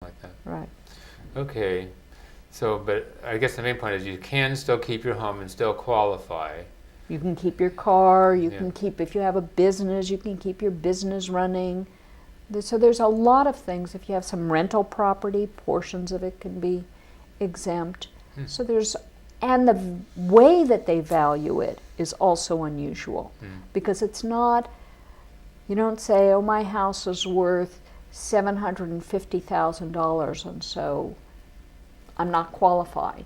like that. Right. Okay. So, but I guess the main point is you can still keep your home and still qualify. You can keep your car, you Yeah. can keep, if you have a business, you can keep your business running. So there's a lot of things. If you have some rental property, portions of it can be exempt. So there's, and the way that they value it is also unusual, because it's not, you don't say, oh, my house is worth $750,000 and so I'm not qualified.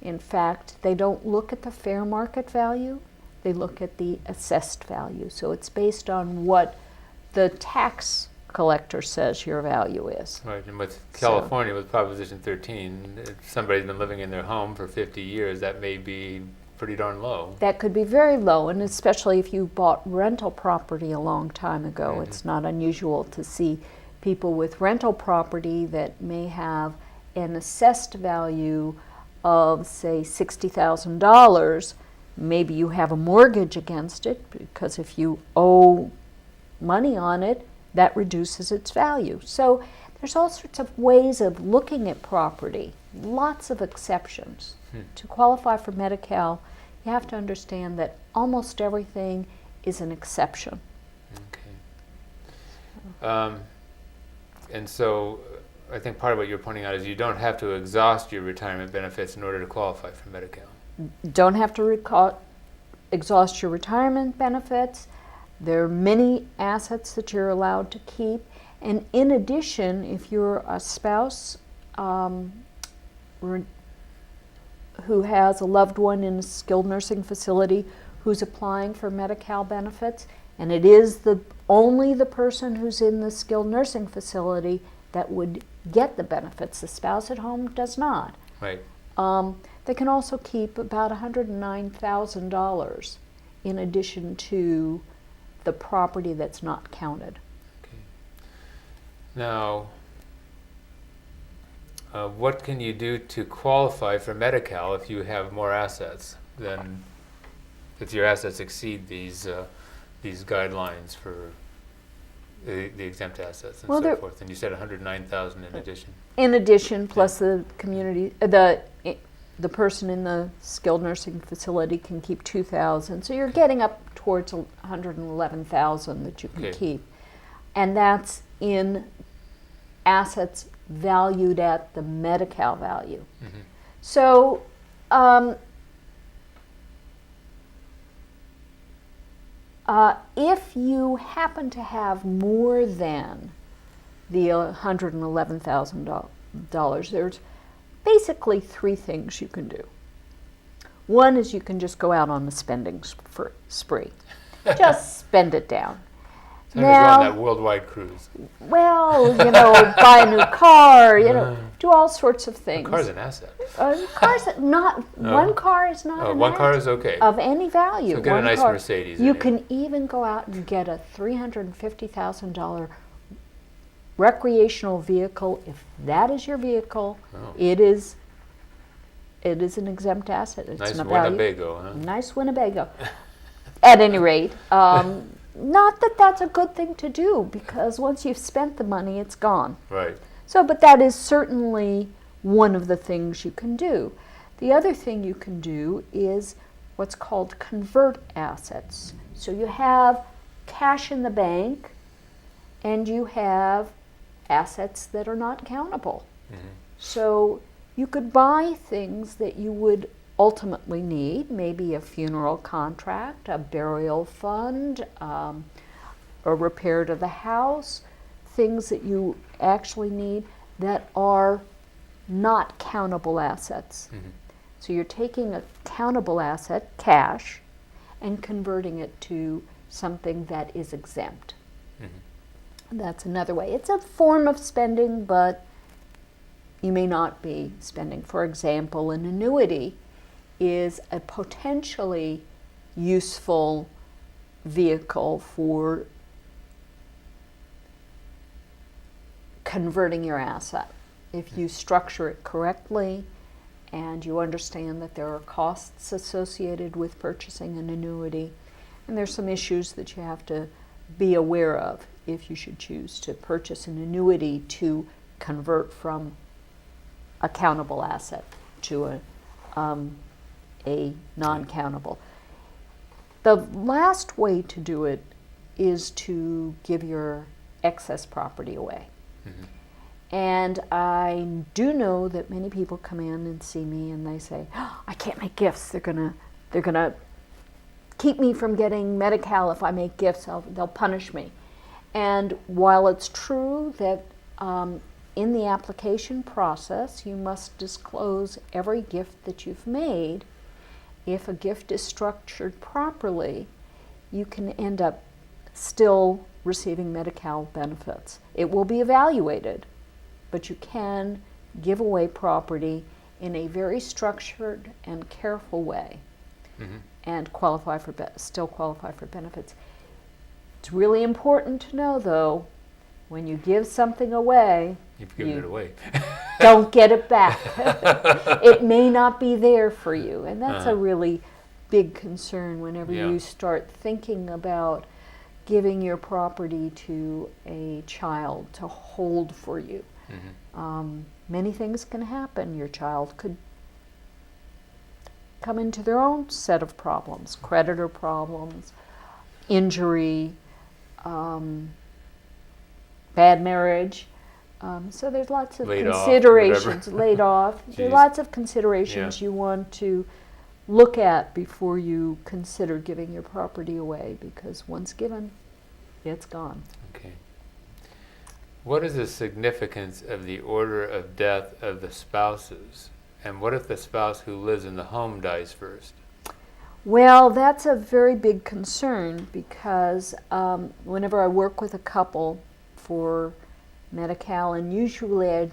In fact, they don't look at the fair market value, they look at the assessed value. So it's based on what the tax collector says your value is. Right, and with California, with Proposition 13, if somebody's been living in their home for 50 years, that may be pretty darn low. That could be very low, and especially if you bought rental property a long time ago. It's not unusual to see people with rental property that may have an assessed value of, say, $60,000. Maybe you have a mortgage against it, because if you owe money on it, that reduces its value. So there's all sorts of ways of looking at property, lots of exceptions. To qualify for Medi-Cal, you have to understand that almost everything is an exception. Okay. And so I think part of what you're pointing out is you don't have to exhaust your retirement benefits in order to qualify for Medi-Cal. Don't have to exhaust your retirement benefits. There are many assets that you're allowed to keep. And in addition, if you're a spouse who has a loved one in a skilled nursing facility who's applying for Medi-Cal benefits, and it is only the person who's in the skilled nursing facility that would get the benefits. The spouse at home does not. Right. They can also keep about $109,000 in addition to the property that's not counted. Okay. Now, what can you do to qualify for Medi-Cal if you have more assets than, if your assets exceed these guidelines for the exempt assets and so forth? And you said 109,000 in addition. In addition, plus the community, the person in the skilled nursing facility can keep 2,000. So you're getting up towards 111,000 that you can keep, and that's in assets valued at the Medi-Cal value. So if you happen to have more than the $111,000, there's basically three things you can do. One is you can just go out on a spending spree. Just spend it down. So you're on that worldwide cruise. Well, buy a new car, do all sorts of things. A car's an asset. One car is not an one asset car is okay. of any value. So get a nice Mercedes. You can even go out and get a $350,000 recreational vehicle. If that is your vehicle, it is an exempt asset. It's nice an Winnebago, huh? Nice Winnebago. At any rate, not that that's a good thing to do, because once you've spent the money, it's gone. Right. So, but that is certainly one of the things you can do. The other thing you can do is what's called convert assets. So you have cash in the bank, and you have assets that are not countable. So you could buy things that you would ultimately need, maybe a funeral contract, a burial fund, a repair to the house, things that you actually need that are not countable assets. So you're taking a countable asset, cash, and converting it to something that is exempt. That's another way. It's a form of spending, but you may not be spending. For example, an annuity is a potentially useful vehicle for converting your asset. If you structure it correctly and you understand that there are costs associated with purchasing an annuity, and there's some issues that you have to be aware of if you should choose to purchase an annuity to convert from a countable asset to a non-countable. The last way to do it is to give your excess property away. And I do know that many people come in and see me and they say, oh, I can't make gifts. They're gonna keep me from getting Medi-Cal. If I make gifts, they'll punish me. And while it's true that in the application process you must disclose every gift that you've made, if a gift is structured properly, you can end up still receiving Medi-Cal benefits. It will be evaluated, but you can give away property in a very structured and careful way and still qualify for benefits. It's really important to know, though, when you give something away, you've given it away. Don't get it back. It may not be there for you, and that's a really big concern whenever you start thinking about giving your property to a child to hold for you. Many things can happen. Your child could come into their own set of problems, creditor problems, injury, bad marriage. So there's lots of considerations. Laid off. There's lots of considerations you want to look at before you consider giving your property away, because once given, it's gone. Okay. What is the significance of the order of death of the spouses? And what if the spouse who lives in the home dies first? Well, that's a very big concern, because whenever I work with a couple for Medi-Cal, and usually I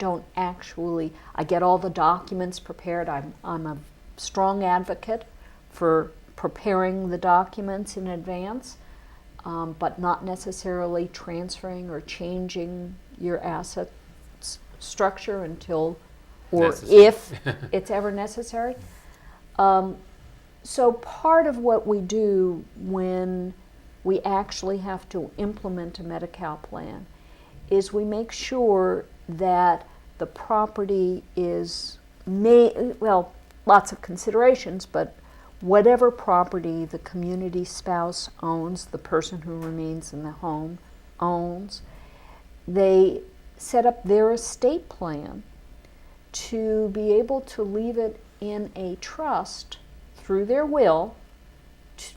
get all the documents prepared. I'm a strong advocate for preparing the documents in advance, but not necessarily transferring or changing your asset structure until or if it's ever necessary. So part of what we do when we actually have to implement a Medi-Cal plan is we make sure that the property is lots of considerations, but whatever property the community spouse owns, the person who remains in the home owns, they set up their estate plan to be able to leave it in a trust through their will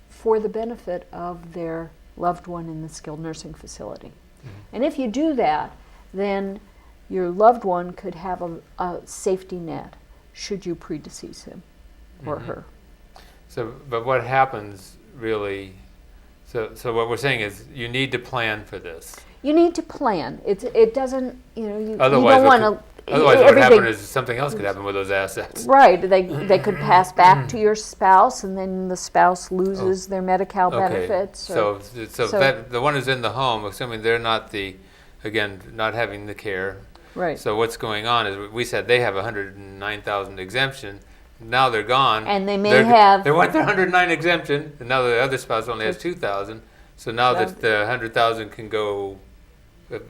for the benefit of their loved one in the skilled nursing facility. And if you do that, then your loved one could have a safety net should you predecease him or her. So, but what happens really, so what we're saying is you need to plan for this. You need to plan. It doesn't, you Otherwise, don't want to. Otherwise, what would happen is something else could happen with those assets. Right. They could pass back to your spouse, and then the spouse loses their Medi-Cal benefits. So that the one who's in the home, assuming they're not not having the care. Right. So what's going on is we said they have 109,000 exemption. Now they're gone. And they they want their 109 exemption, and now the other spouse only has 2,000. So now that the 100,000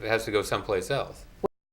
has to go someplace else.